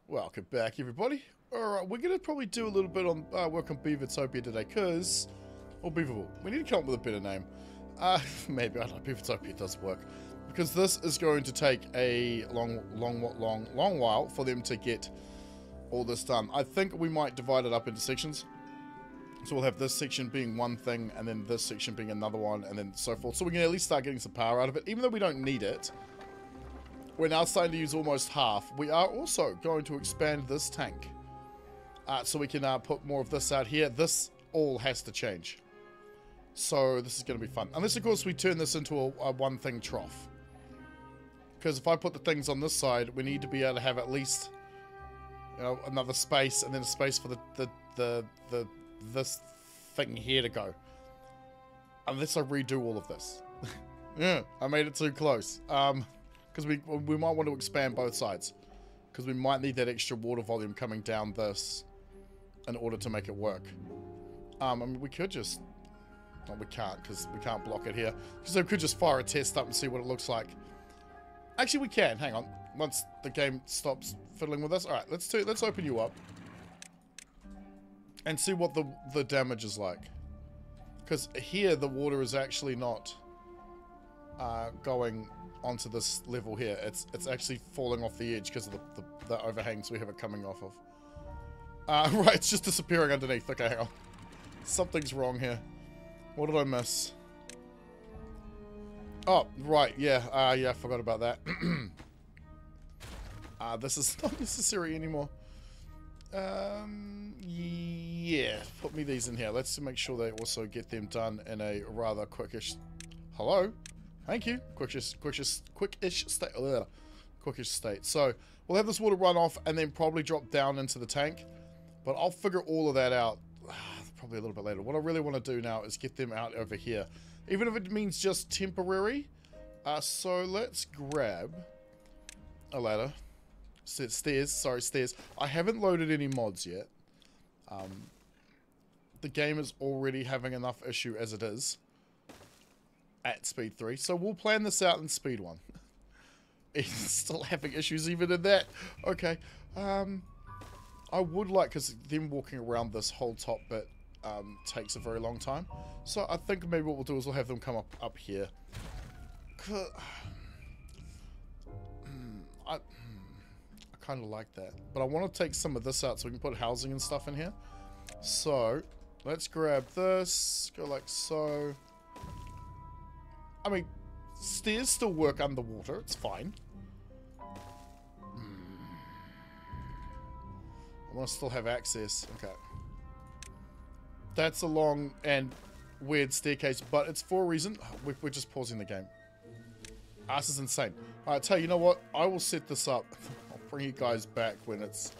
Welcome back, everybody. Alright, we're going to probably do a little bit on work on Beavertopia today, because... Or Beaverville. We need to come up with a better name. Maybe, I don't know, Beavertopia does work. Because this is going to take a long while for them to get all this done. I think we might divide it up into sections. So we'll have this section being one thing, and then this section being another one, and then so forth. So we can at least start getting some power out of it, even though we don't need it. We're now starting to use almost half. We are also going to expand this tank. So we can put more of this out here. This all has to change. So this is going to be fun. Unless, of course, we turn this into a one-thing trough. Because if I put the things on this side, we need to be able to have at least, you know, another space, and then a space for this thing here to go. Unless I redo all of this. Yeah, I made it too close. Because we might want to expand both sides. Because we might need that extra water volume coming down this in order to make it work. I mean, we could just... No, we can't, because we can't block it here. Because we could just fire a test up and see what it looks like. Actually, we can. Hang on. Once the game stops fiddling with us. Alright, let's open you up. And see what the damage is like. Because here, the water is actually not going onto this level here. It's actually falling off the edge because of the overhangs we have it coming off of. Right, it's just disappearing underneath. Okay, hang on. Something's wrong here. What did I miss? Oh, right, yeah. Yeah, I forgot about that. This is not necessary anymore. Yeah, put me these in here. Let's make sure they also get them done in a rather quickish... Hello? Thank you. Quickish state. So, we'll have this water run off and then probably drop down into the tank. But I'll figure all of that out probably a little bit later. What I really want to do now is get them out over here. Even if it means just temporary. So, let's grab a ladder. Stairs. Sorry, stairs. I haven't loaded any mods yet. The game is already having enough issue as it is. At speed 3. So we'll plan this out in speed 1. It's still having issues even in that. Okay. I would like, because them walking around this whole top bit takes a very long time. So I think maybe what we'll do is we'll have them come up here. I kind of like that. But I want to take some of this out so we can put housing and stuff in here. So, let's grab this. Go like so. I mean, stairs still work underwater. It's fine. I want to still have access. Okay. That's a long and weird staircase, but it's for a reason. We're just pausing the game. This is insane. Alright, tell you know what? I will set this up. I'll bring you guys back when it's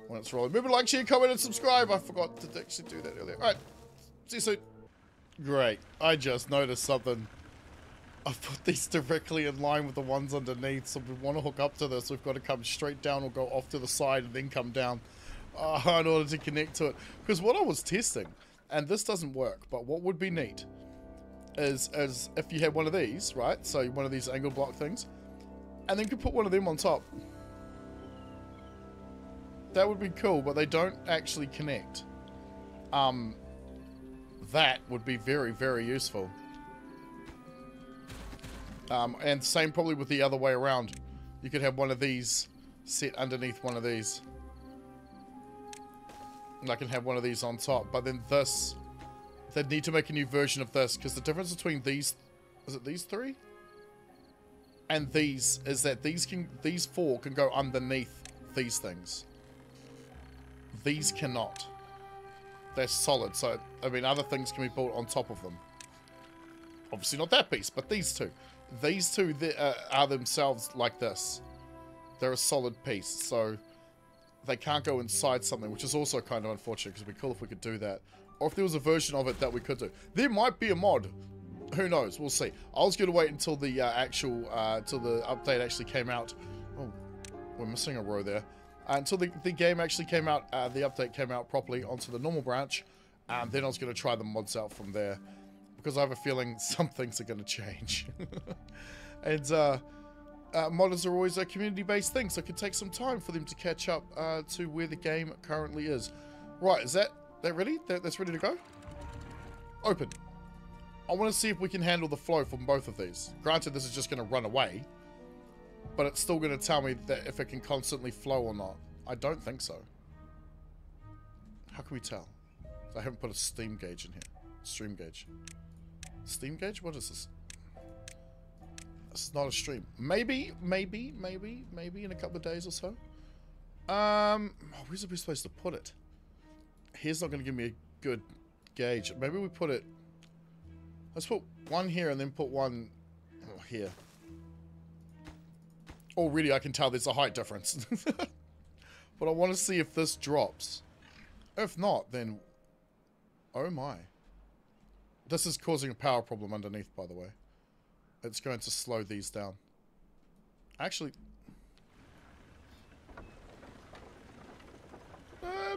rolling. Remember to like, share, comment, and subscribe. I forgot to actually do that earlier. Alright. See you soon. Great. I just noticed something. I've put these directly in line with the ones underneath, so if we want to hook up to this, we've got to come straight down or go off to the side and then come down in order to connect to it. Because what I was testing, and this doesn't work, but what would be neat is if you had one of these, right? So one of these angle block things, and then you could put one of them on top. That would be cool, but they don't actually connect. That would be very, very useful. And same probably with the other way around. You could have one of these set underneath one of these. And I can have one of these on top. But then this, they'd need to make a new version of this. Because the difference between these, is it these three? And these, is that these four can go underneath these things. These cannot. They're solid. So, I mean, other things can be built on top of them. Obviously not that piece, but these two. These two are themselves like this. They're a solid piece, so they can't go inside something, which is also kind of unfortunate, because it'd be cool if we could do that. Or if there was a version of it that we could do. There might be a mod. Who knows? We'll see. I was going to wait until the till the update actually came out. Oh, we're missing a row there. Until the game actually came out, the update came out properly onto the normal branch. Then I was going to try the mods out from there. Because I have a feeling some things are going to change. And modders are always a community-based thing, so it could take some time for them to catch up to where the game currently is. Right, is that ready? That's ready to go? Open. I want to see if we can handle the flow from both of these. Granted, this is just going to run away, but it's still going to tell me that if it can constantly flow or not. I don't think so. How can we tell? I haven't put a steam gauge in here. Stream gauge. Steam gauge? What is this? This is not a stream. Maybe in a couple of days or so. Where's the best place to put it? Here's not going to give me a good gauge. Maybe we put it... Let's put one here and then put one here. Already I can tell there's a height difference. But I want to see if this drops. If not, then... Oh my. This is causing a power problem underneath, by the way. It's going to slow these down. Actually...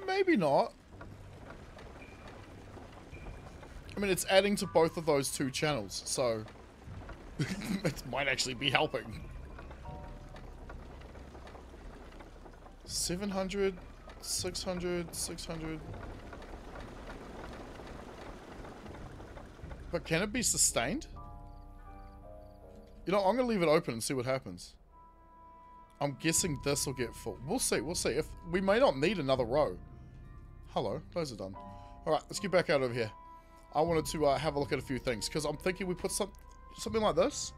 maybe not. I mean, it's adding to both of those two channels, so... it might actually be helping. 700, 600, 600... But can it be sustained? You know, I'm going to leave it open and see what happens. I'm guessing this will get full. We'll see, we'll see. If we may not need another row. Hello, those are done. Alright, let's get back out over here. I wanted to have a look at a few things, because I'm thinking we put something like this.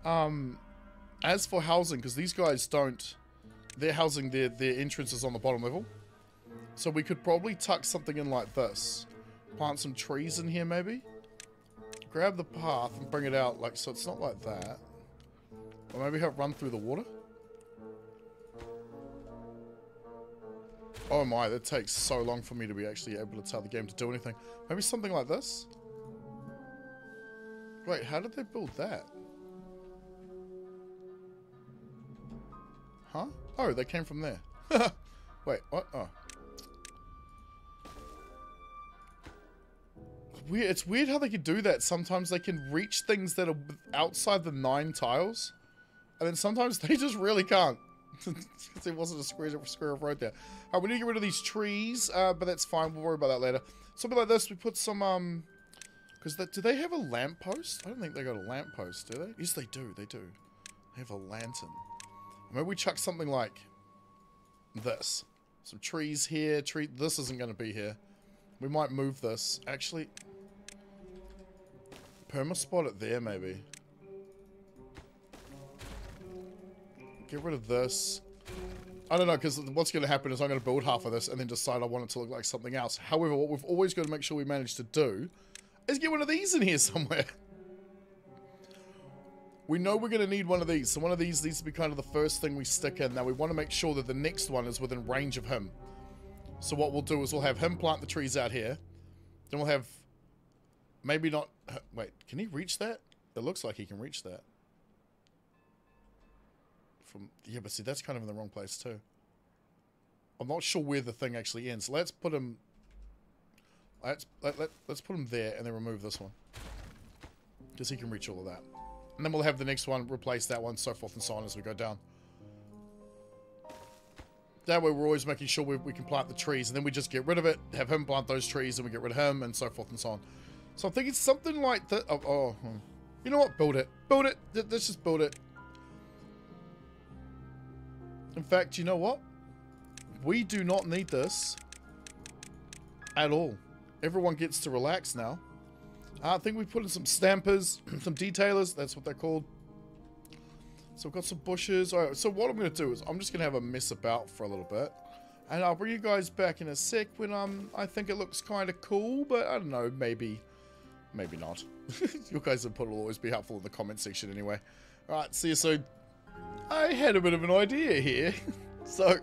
As for housing, because these guys don't... They're housing their entrances on the bottom level. So we could probably tuck something in like this. Plant some trees in here, maybe. Grab the path and bring it out, like, so it's not like that. Or maybe have it run through the water. Oh my, that takes so long for me to be actually able to tell the game to do anything. Maybe something like this? Wait, how did they build that? Huh? Oh, they came from there. Wait, what? Oh. It's weird how they can do that. Sometimes they can reach things that are outside the 9 tiles. And then sometimes they just really can't. Because there wasn't a square of road there. Alright, we need to get rid of these trees. But that's fine. We'll worry about that later. Something like this. We put some, because do they have a lamppost? I don't think they got a lamppost, do they? Yes, they do. They do. They have a lantern. Maybe we chuck something like this. Some trees here. This isn't going to be here. We might move this. Actually... Perma-spot it there, maybe. Get rid of this. I don't know, because what's going to happen is I'm going to build half of this and then decide I want it to look like something else. However, what we've always got to make sure we manage to do is get one of these in here somewhere. We know we're going to need one of these, so one of these needs to be kind of the first thing we stick in. Now, we want to make sure that the next one is within range of him. So what we'll do is we'll have him plant the trees out here. Then we'll have... Maybe not... Wait, can he reach that? It looks like he can reach that. Yeah, but see, that's kind of in the wrong place too. I'm not sure where the thing actually ends. Let's put him... Let's put him there and then remove this one. Because he can reach all of that. And then we'll have the next one replace that one, so forth and so on as we go down. That way we're always making sure we can plant the trees, and then we just get rid of it, have him plant those trees, and we get rid of him, and so forth and so on. So I'm thinking something like that. You know what? Build it. Build it. Let's just build it. In fact, you know what? We do not need this at all. Everyone gets to relax now. I think we put in some stampers, some detailers. That's what they're called. So we've got some bushes. All right, so what I'm going to do is I'm just going to have a mess about for a little bit. And I'll bring you guys back in a sec when I think it looks kind of cool. But I don't know, maybe not. You guys' input will always be helpful in the comment section anyway. Alright, see you soon. I had a bit of an idea here. So,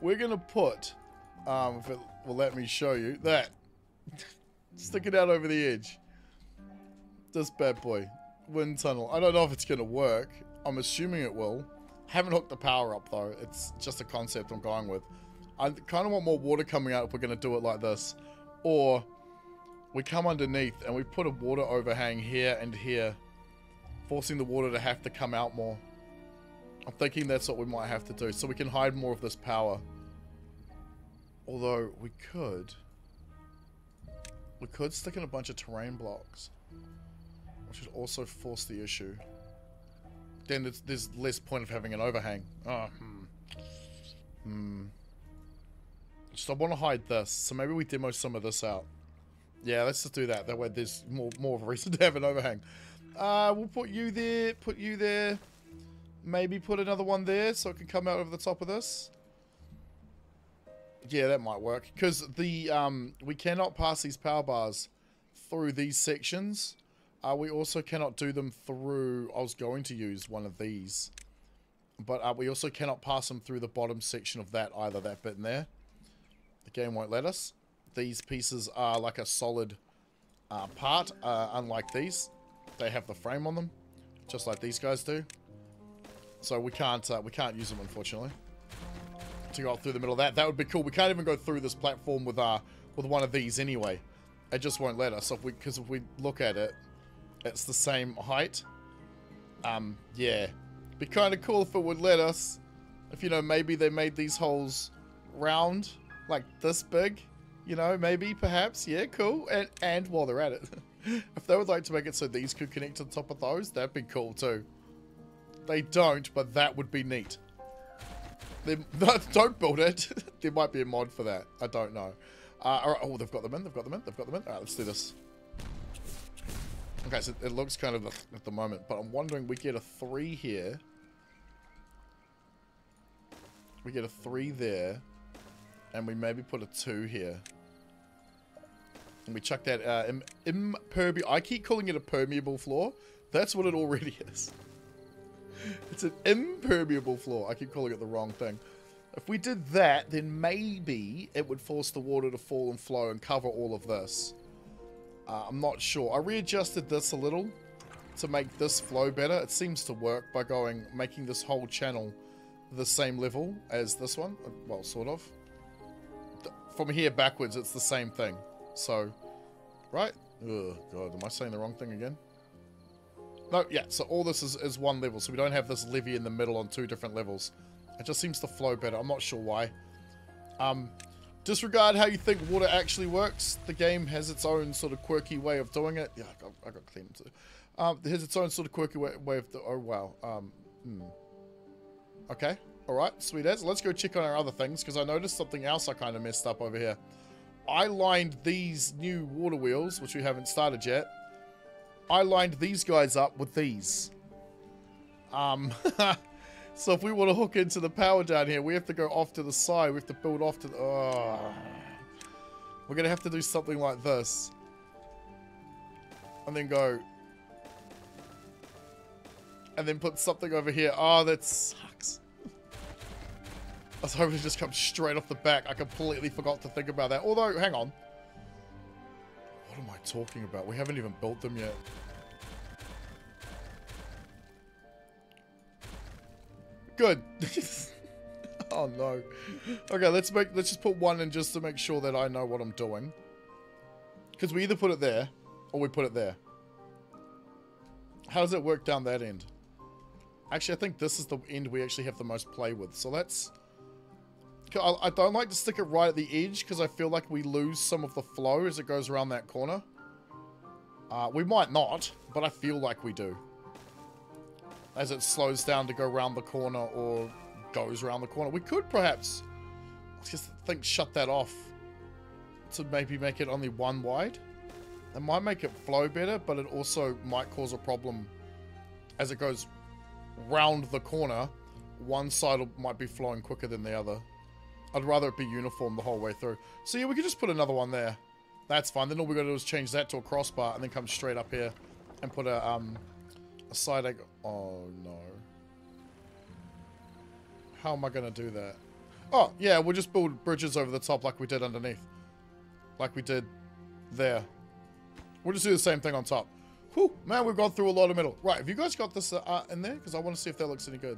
we're going to put, if it will let me show you, that. Stick it out over the edge. This bad boy. Wind tunnel. I don't know if it's going to work. I'm assuming it will. Haven't hooked the power up though. It's just a concept I'm going with. I kind of want more water coming out if we're going to do it like this. Or... we come underneath and we put a water overhang here and here, forcing the water to have to come out more. I'm thinking that's what we might have to do, so we can hide more of this power. Although, we could stick in a bunch of terrain blocks, which would also force the issue. Then there's less point of having an overhang. Oh, So I want to hide this, so maybe we demo some of this out. Yeah, let's just do that. That way there's more of a reason to have an overhang. We'll put you there, maybe put another one there so it can come out over the top of this. Yeah, that might work, because the we cannot pass these power bars through these sections. We also cannot do them through... I was going to use one of these, but we also cannot pass them through the bottom section of that either, that bit in there. The game won't let us. These pieces are like a solid part, unlike these. They have the frame on them, just like these guys do. So we can't use them, unfortunately. To go through the middle of that. That would be cool. We can't even go through this platform with one of these anyway. It just won't let us. Because if we look at it, it's the same height. Yeah. Be kind of cool if it would let us. If, you know, maybe they made these holes round, like this big. You know, maybe, perhaps. Yeah, cool. And while they're at it, if they would like to make it so these could connect to the top of those, that'd be cool too. They don't, but that would be neat. Don't build it. There might be a mod for that. I don't know. Alright, oh, they've got them in. Alright, let's do this. Okay, so it looks kind of at the moment, but I'm wondering, we get a 3 here. We get a 3 there. And we maybe put a 2 here. And we chuck that impermeable... I keep calling it a permeable floor. That's what it already is. It's an impermeable floor. I keep calling it the wrong thing. If we did that, then maybe it would force the water to fall and flow and cover all of this. I'm not sure. I readjusted this a little to make this flow better. It seems to work by making this whole channel the same level as this one. Well, sort of. From here backwards, it's the same thing. So, right? Oh, God. Am I saying the wrong thing again? No, yeah. So all this is one level. So we don't have this levee in the middle on 2 different levels. It just seems to flow better. I'm not sure why. Disregard how you think water actually works. The game has its own sort of quirky way of doing it. Yeah, I got clean too. It has its own sort of quirky way of... Oh, wow. Okay. Alright, sweet as. Let's go check on our other things, because I noticed something else I kind of messed up over here. I lined these new water wheels, which we haven't started yet. I lined these guys up with these. So if we want to hook into the power down here, we have to go off to the side. We have to build off to the... Oh. We're going to have to do something like this. And then go... And then put something over here. Oh, that sucks. I was hoping to just come straight off the back. I completely forgot to think about that. Although, hang on. What am I talking about? We haven't even built them yet. Good. Oh no. Okay, let's just put one in just to make sure that I know what I'm doing. Because we either put it there or we put it there. How does it work down that end? Actually, I think this is the end we actually have the most play with. So let's... I don't like to stick it right at the edge because I feel like we lose some of the flow as it goes around that corner. We might not, but I feel like we do. As it slows down to go around the corner or goes around the corner. We could perhaps, I just think, shut that off to maybe make it only 1 wide. It might make it flow better, but it also might cause a problem as it goes round the corner. One side might be flowing quicker than the other. I'd rather it be uniform the whole way through. So yeah, we could just put another one there. That's fine. Then all we got to do is change that to a crossbar and then come straight up here and put a side egg. Oh no. How am I going to do that? Oh, yeah, we'll just build bridges over the top like we did underneath. Like we did there. We'll just do the same thing on top. Whew, man, we've gone through a lot of metal. Right, have you guys got this in there? Because I want to see if that looks any good.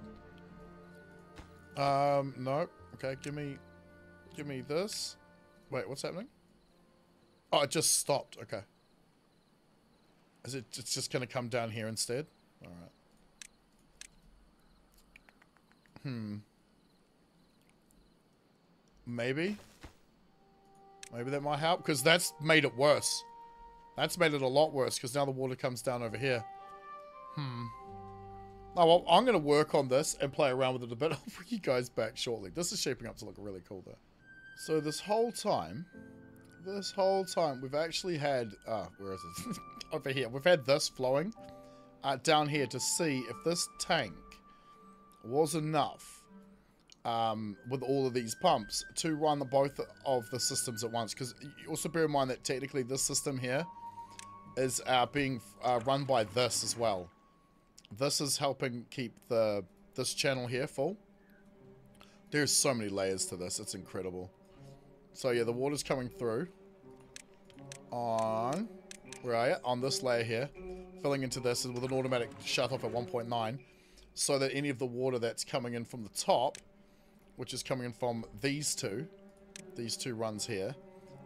No. Okay, give me this. Wait, what's happening? Oh, it just stopped. Okay. It's just going to come down here instead? Alright. Maybe. Maybe that might help, because that's made it worse. That's made it a lot worse, because now the water comes down over here. Oh, well, I'm going to work on this and play around with it a bit. I'll bring you guys back shortly. This is shaping up to look really cool, though. So this whole time, we've actually had... where is it? Over here. We've had this flowing down here to see if this tank was enough with all of these pumps to run both of the systems at once. Because also bear in mind that technically this system here is being run by this as well. This is helping keep this channel here full. There's so many layers to this. It's incredible. So yeah, the water's coming through on... Where are you? On this layer here. Filling into this with an automatic shut off at 1.9. So that any of the water that's coming in from the top, which is coming in from these two runs here.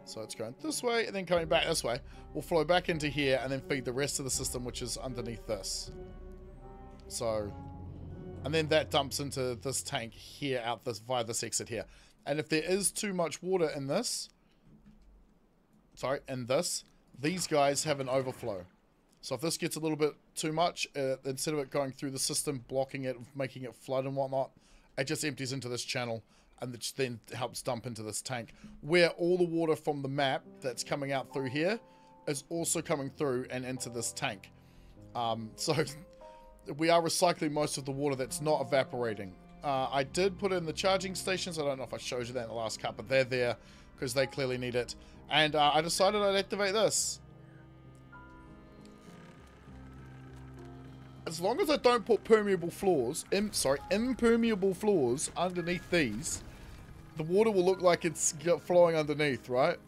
So it's going this way and then coming back this way. Will flow back into here and then feed the rest of the system, which is underneath this. So, and then that dumps into this tank here out this via this exit here. And if there is too much water in this, these guys have an overflow. So if this gets a little bit too much, instead of it going through the system, blocking it, making it flood and whatnot, it just empties into this channel and which then helps dump into this tank, where all the water from the map that's coming out through here is also coming through and into this tank. So we are recycling most of the water that's not evaporating. I did put in the charging stations. I don't know if I showed you that in the last cut, but they're there because they clearly need it. And I decided I'd activate this. As long as I don't put impermeable floors underneath these, the water will look like it's flowing underneath, right?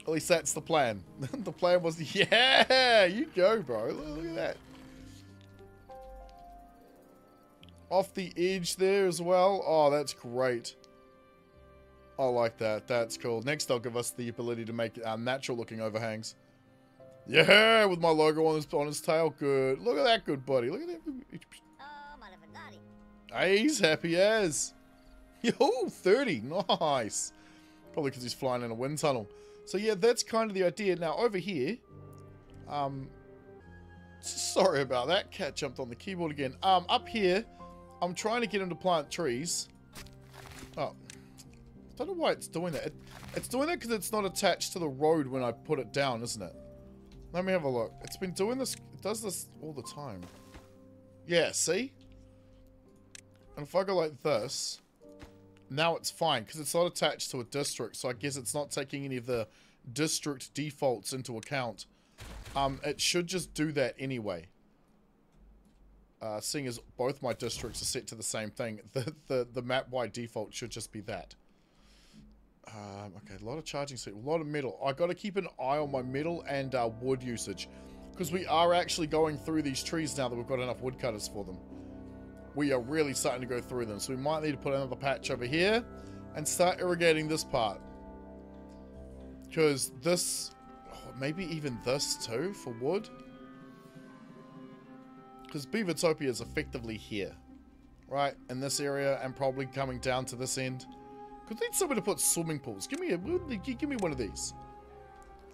At least that's the plan. The plan was, yeah, you go, bro. Look at that. Off the edge there as well. Oh, that's great. I like that. That's cool. Next, they'll give us the ability to make natural-looking overhangs. Yeah, with my logo on his tail. Good. Look at that, good buddy. Look at that. Hey, he's happy as. Yo, 30. Nice. Probably because he's flying in a wind tunnel. So yeah, that's kind of the idea. Now over here, sorry about that. Cat jumped on the keyboard again. Up here, I'm trying to get him to plant trees. Oh, I don't know why it's doing that. It's doing that because it's not attached to the road when I put it down, isn't it? Let me have a look. It's been doing this. It does this all the time. Yeah, see? And if I go like this, now it's fine because it's not attached to a district. So I guess it's not taking any of the district defaults into account. It should just do that anyway. Seeing as both my districts are set to the same thing, the map-wide default should just be that. Okay, a lot of charging, a lot of metal. I got to keep an eye on my metal and wood usage, because we are actually going through these trees now that we've got enough woodcutters for them. We are really starting to go through them, so we might need to put another patch over here and start irrigating this part, because this, maybe even this too for wood, because Beavertopia is effectively here, right in this area, and probably coming down to this end. Could need somewhere to put swimming pools. Give me one of these.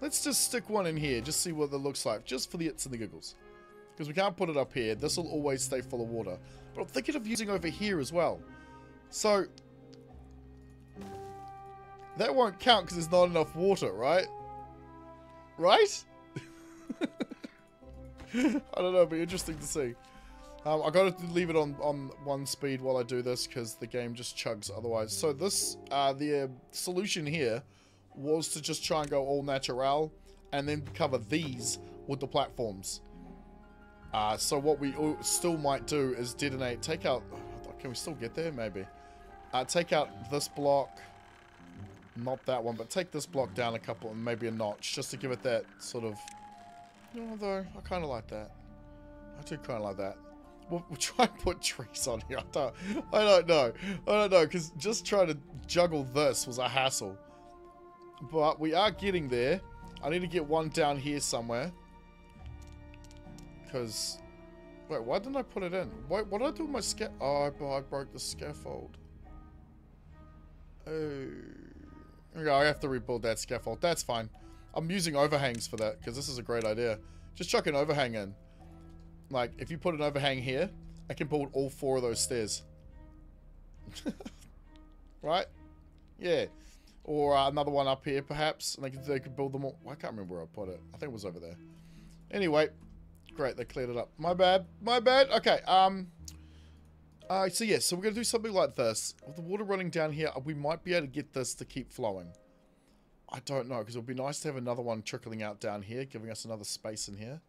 Let's just stick one in here, just see what that looks like, just for the its and the giggles. Because we can't put it up here. This will always stay full of water. But I'm thinking of using over here as well. So that won't count because there's not enough water, right? Right? I don't know. It'll be interesting to see. I got to leave it on one speed while I do this because the game just chugs otherwise. So this, the solution here was to just try and go all natural and then cover these with the platforms. So what we still might do is detonate, take out, can we still get there? Maybe. Take out this block, not that one, but take this block down a couple and maybe a notch just to give it that sort of, although I kind of like that. I do kind of like that. We'll try and put trees on here. I don't know, because just trying to juggle this was a hassle. But we are getting there. I need to get one down here somewhere. Because, Wait, why didn't I put it in? Wait, what did I do with my Oh, I broke the scaffold. Oh. Okay, I have to rebuild that scaffold. That's fine. I'm using overhangs for that, because this is a great idea. Just chuck an overhang in. Like, if you put an overhang here, I can build all 4 of those stairs. Right? Yeah. Or another one up here, perhaps. And they could build them all. I can't remember where I put it. I think it was over there. Anyway. Great, they cleared it up. My bad. My bad. Okay, so yeah, so we're going to do something like this. With the water running down here, we might be able to get this to keep flowing. I don't know, because it would be nice to have another one trickling out down here, giving us another space in here.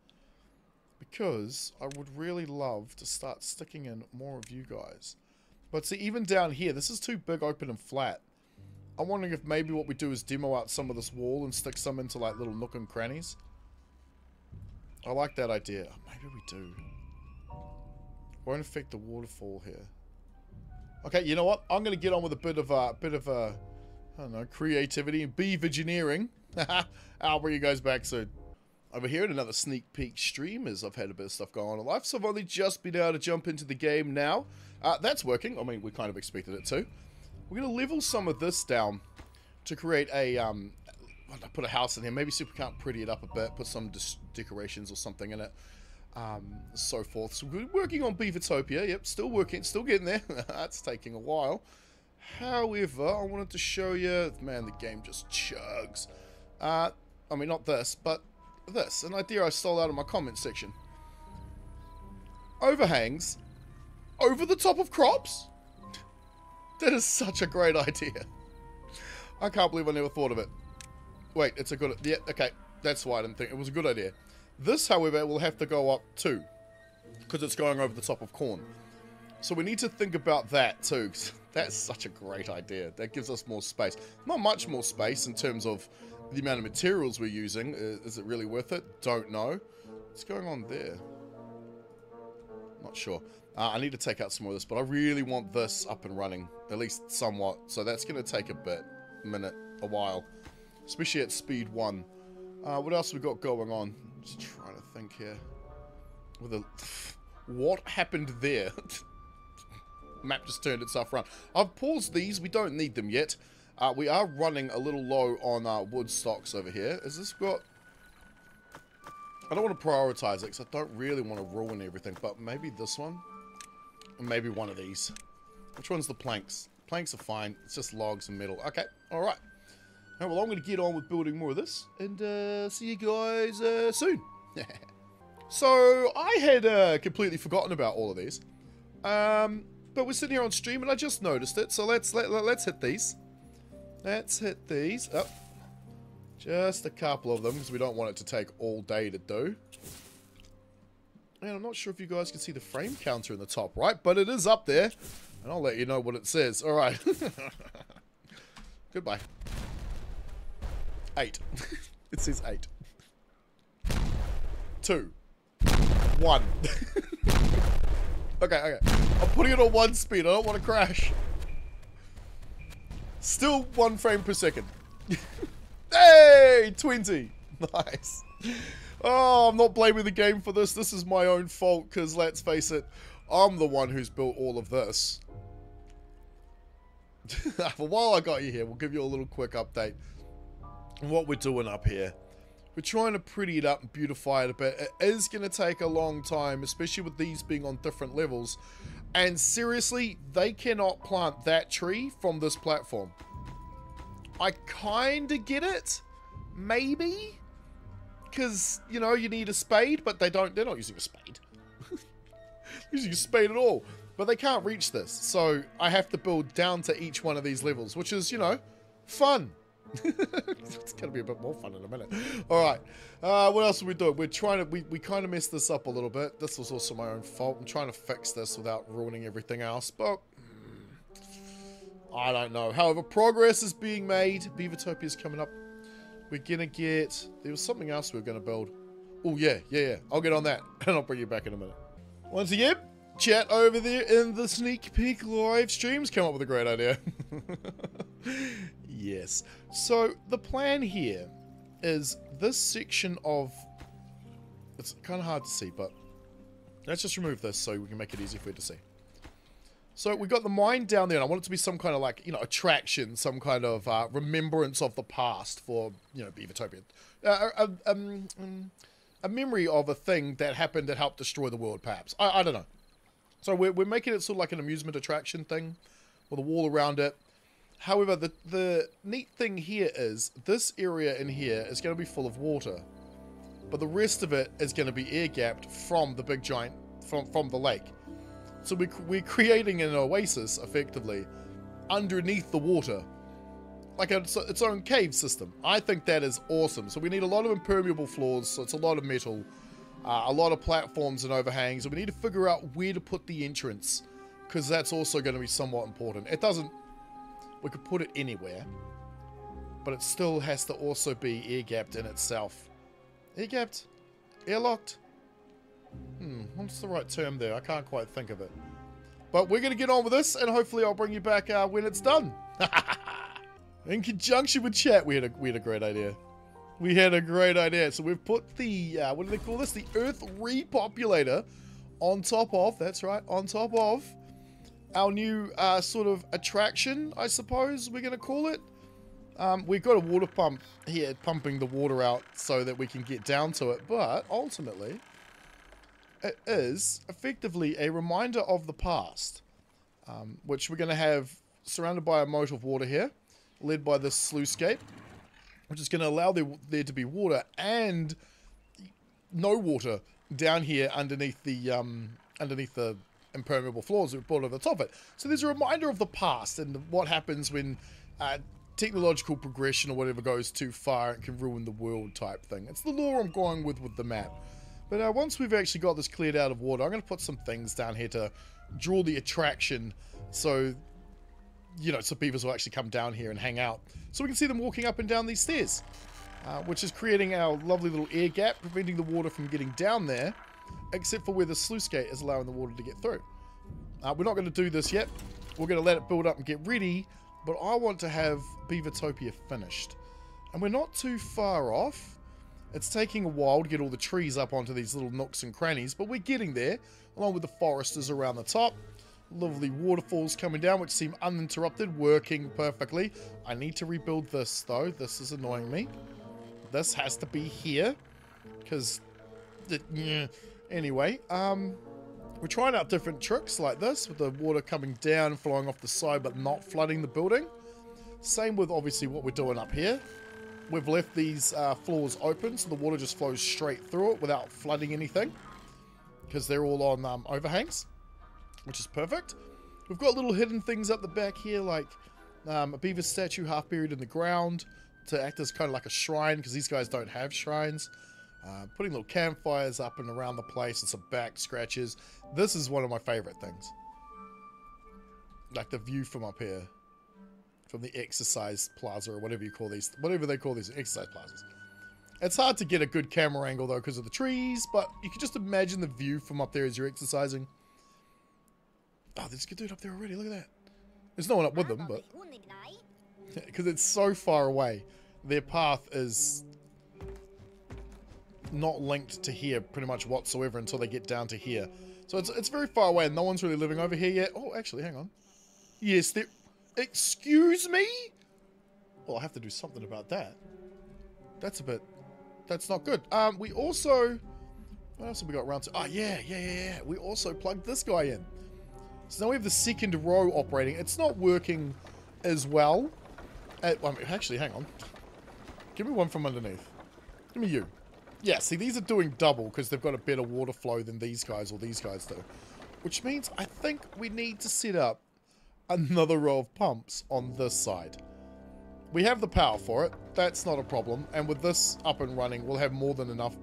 Because I would really love to start sticking in more of you guys. But see, even down here, this is too big, open, and flat. I'm wondering if maybe what we do is demo out some of this wall and stick some into like little nook and crannies. I like that idea. Maybe we do. Won't affect the waterfall here. Okay, you know what? I'm going to get on with a bit of I don't know, creativity and beavigineering. I'll bring you guys back soon. Over here in another sneak peek stream, as I've had a bit of stuff going on in life, so I've only just been able to jump into the game now. That's working. I mean, we kind of expected it to. We're going to level some of this down to create a, put a house in here. Maybe see if we can't pretty it up a bit, put some decorations or something in it, so forth. So we're working on Beavertopia. Yep, still working, still getting there. That's taking a while. However, I wanted to show you, man, the game just chugs. I mean, not this, but this. An idea I stole out of my comment section. Overhangs over the top of crops? That is such a great idea. I can't believe I never thought of it. Wait, it's a good... Yeah, okay. That's why I didn't think... It was a good idea. This, however, will have to go up too. Because it's going over the top of corn. So we need to think about that too. That's such a great idea. That gives us more space. Not much more space in terms of the amount of materials we're using. Is it really worth it? Don't know. What's going on there? Not sure. I need to take out some more of this, but I really want this up and running. At least somewhat. So that's going to take a while. Especially at speed 1. What else have we got going on? Just trying to think here. What happened there? Map just turned itself around. I've paused these. We don't need them yet. We are running a little low on wood stocks over here. Is this got... I don't want to prioritize it because I don't really want to ruin everything. But maybe this one? Or maybe one of these. Which one's the planks? Planks are fine. It's just logs and metal. Okay. Alright. Well, I'm going to get on with building more of this. And see you guys soon. So, I had completely forgotten about all of these. But we're sitting here on stream and I just noticed it. So let's hit these. Let's hit these. Oh, just a couple of them because we don't want it to take all day to do. And I'm not sure if you guys can see the frame counter in the top right, but it is up there. And I'll let you know what it says. All right. Goodbye. 8. It says 8. 2. 1. Okay. I'm putting it on 1 speed. I don't want to crash. Still 1 frame per second. Hey! 20. Nice. Oh, I'm not blaming the game for this. This is my own fault, because let's face it, I'm the one who's built all of this. But while I got you here, we'll give you a little quick update on what we're doing up here. We're trying to pretty it up and beautify it a bit. It is going to take a long time, especially with these being on different levels. And seriously, they cannot plant that tree from this platform. I kind of get it. Maybe. Because, you know, you need a spade, but they're not using a spade. Using a spade at all. But they can't reach this. So I have to build down to each one of these levels, which is, you know, fun. It's going to be a bit more fun in a minute. Alright. What else are we doing? We're trying to... We kind of messed this up a little bit. This was also my own fault. I'm trying to fix this without ruining everything else. But... I don't know. However, progress is being made. Beavertopia is coming up. We're going to get... There was something else we were going to build. Oh, yeah. I'll get on that. And I'll bring you back in a minute. Once again, chat over there in the sneak peek live streams come up with a great idea. Yes. So, the plan here is this section of... It's kind of hard to see, but... Let's just remove this so we can make it easy for you to see. So we got the mine down there, and I want it to be some kind of like, you know, attraction, some kind of remembrance of the past for, you know, Beavertopia. A memory of a thing that happened that helped destroy the world, perhaps. I don't know. So we're making it sort of like an amusement attraction thing with a wall around it. However, the neat thing here is this area in here is going to be full of water. But the rest of it is going to be air-gapped from the big giant, from the lake. So we're creating an oasis, effectively, underneath the water. Like its own cave system. I think that is awesome. So we need a lot of impermeable floors, so it's a lot of metal. A lot of platforms and overhangs. And we need to figure out where to put the entrance, because that's also going to be somewhat important. It doesn't... We could put it anywhere, but it still has to also be air-gapped in itself. Air-gapped? Airlocked? What's the right term there? I can't quite think of it. But we're going to get on with this, and hopefully I'll bring you back when it's done. In conjunction with chat, we had a great idea. We had a great idea. So we've put the, what do they call this? The Earth Repopulator on top of, that's right, on top of our new sort of attraction, I suppose we're going to call it. We've got a water pump here pumping the water out so that we can get down to it. But ultimately, it is effectively a reminder of the past, which we're going to have surrounded by a moat of water here, led by this sluicescape, which is going to allow there to be water and no water down here underneath the impermeable floors that we brought over the top of it. So there's a reminder of the past and what happens when technological progression or whatever goes too far and can ruin the world type thing. It's the lore I'm going with the map. But once we've actually got this cleared out of water, I'm going to put some things down here to draw the attraction so, you know, so beavers will actually come down here and hang out. So we can see them walking up and down these stairs, which is creating our lovely little air gap, preventing the water from getting down there, except for where the sluice gate is allowing the water to get through. We're not going to do this yet. We're going to let it build up and get ready, but I want to have Beavertopia finished. And we're not too far off. It's taking a while to get all the trees up onto these little nooks and crannies, but we're getting there, along with the foresters around the top. Lovely waterfalls coming down, which seem uninterrupted, working perfectly. I need to rebuild this, though. This is annoying me. This has to be here, because... Anyway, we're trying out different tricks like this, with the water coming down, flowing off the side, but not flooding the building. Same with, obviously, what we're doing up here. We've left these floors open, so the water just flows straight through it without flooding anything, because they're all on overhangs, which is perfect. We've got little hidden things up the back here, like a beaver statue half buried in the ground to act as kind of like a shrine, because these guys don't have shrines. Putting little campfires up and around the place and some back scratches. This is one of my favorite things. Like the view from up here. From the exercise plaza or whatever you call these. Whatever they call these exercise plazas. It's hard to get a good camera angle though because of the trees. But you can just imagine the view from up there as you're exercising. Oh, there's a good dude up there already. Look at that. There's no one up with them, but... Because it's so far away. Their path is... not linked to here pretty much whatsoever until they get down to here. So it's very far away and no one's really living over here yet. Oh, actually, hang on. Yes, there... Excuse me? Well, I have to do something about that. That's a bit... That's not good. We also... What else have we got around to... Oh, yeah. We also plugged this guy in. So now we have the second row operating. It's not working as well. Actually, hang on. Give me one from underneath. Give me you. Yeah, see, these are doing double because they've got a better water flow than these guys or these guys do. Which means I think we need to set up another row of pumps on this side. We have the power for it. That's not a problem. And with this up and running, we'll have more than enough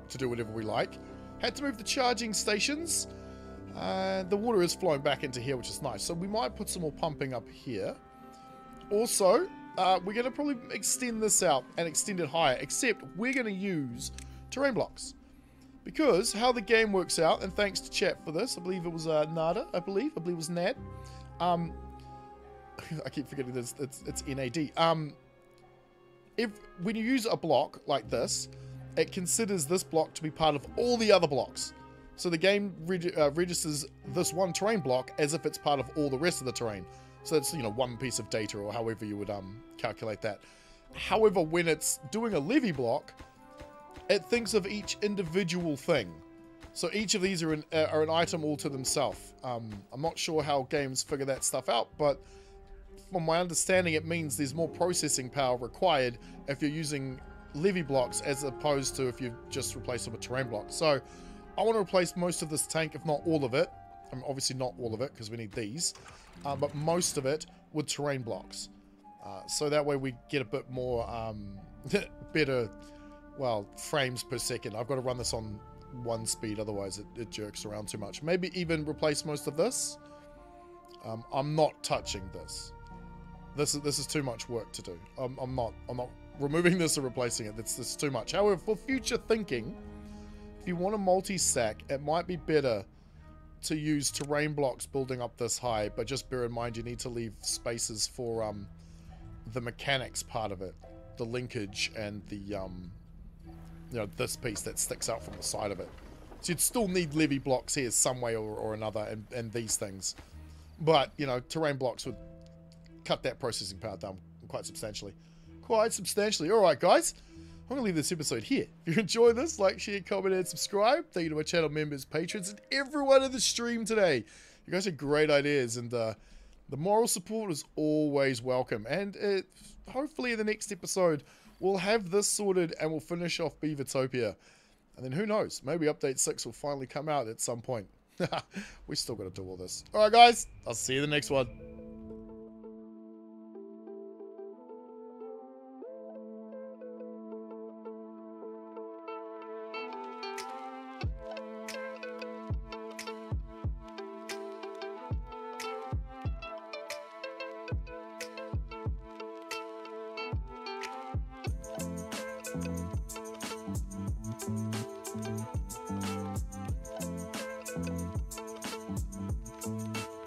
to do whatever we like. Had to move the charging stations. The water is flowing back into here, which is nice. So we might put some more pumping up here. Also, we're going to probably extend this out and extend it higher. Except we're going to use terrain blocks. Because how the game works out, and thanks to chat for this, I believe it was Nada, I believe it was Nad. I keep forgetting this, it's NAD. When you use a block like this, it considers this block to be part of all the other blocks. So the game registers this one terrain block as if it's part of all the rest of the terrain. So it's, you know, one piece of data, or however you would calculate that. However, when it's doing a levy block, it thinks of each individual thing. So each of these are an item all to themselves. I'm not sure how games figure that stuff out, but from my understanding, it means there's more processing power required if you're using levy blocks as opposed to if you just replace them with terrain blocks. So I want to replace most of this tank, if not all of it. I mean, obviously not all of it because we need these, but most of it with terrain blocks. So that way we get a bit more better, well, frames per second. I've got to run this on 1 speed, otherwise it jerks around too much. Maybe even replace most of this. I'm not touching this. This is too much work to do. I'm not removing this or replacing it. This is too much. However, for future thinking, if you want a multi-stack, it might be better to use terrain blocks building up this high, but just bear in mind you need to leave spaces for the mechanics part of it, the linkage and the you know, this piece that sticks out from the side of it. So you'd still need levy blocks here some way or another, and these things. But, you know, terrain blocks would cut that processing power down quite substantially. Alright, guys. I'm going to leave this episode here. If you enjoyed this, like, share, comment, and subscribe. Thank you to my channel members, patrons, and everyone in the stream today. You guys had great ideas, and the moral support is always welcome. And hopefully in the next episode, we'll have this sorted and we'll finish off Beavertopia. And then who knows, maybe Update 6 will finally come out at some point. We still got to do all this. Alright, guys. I'll see you in the next one.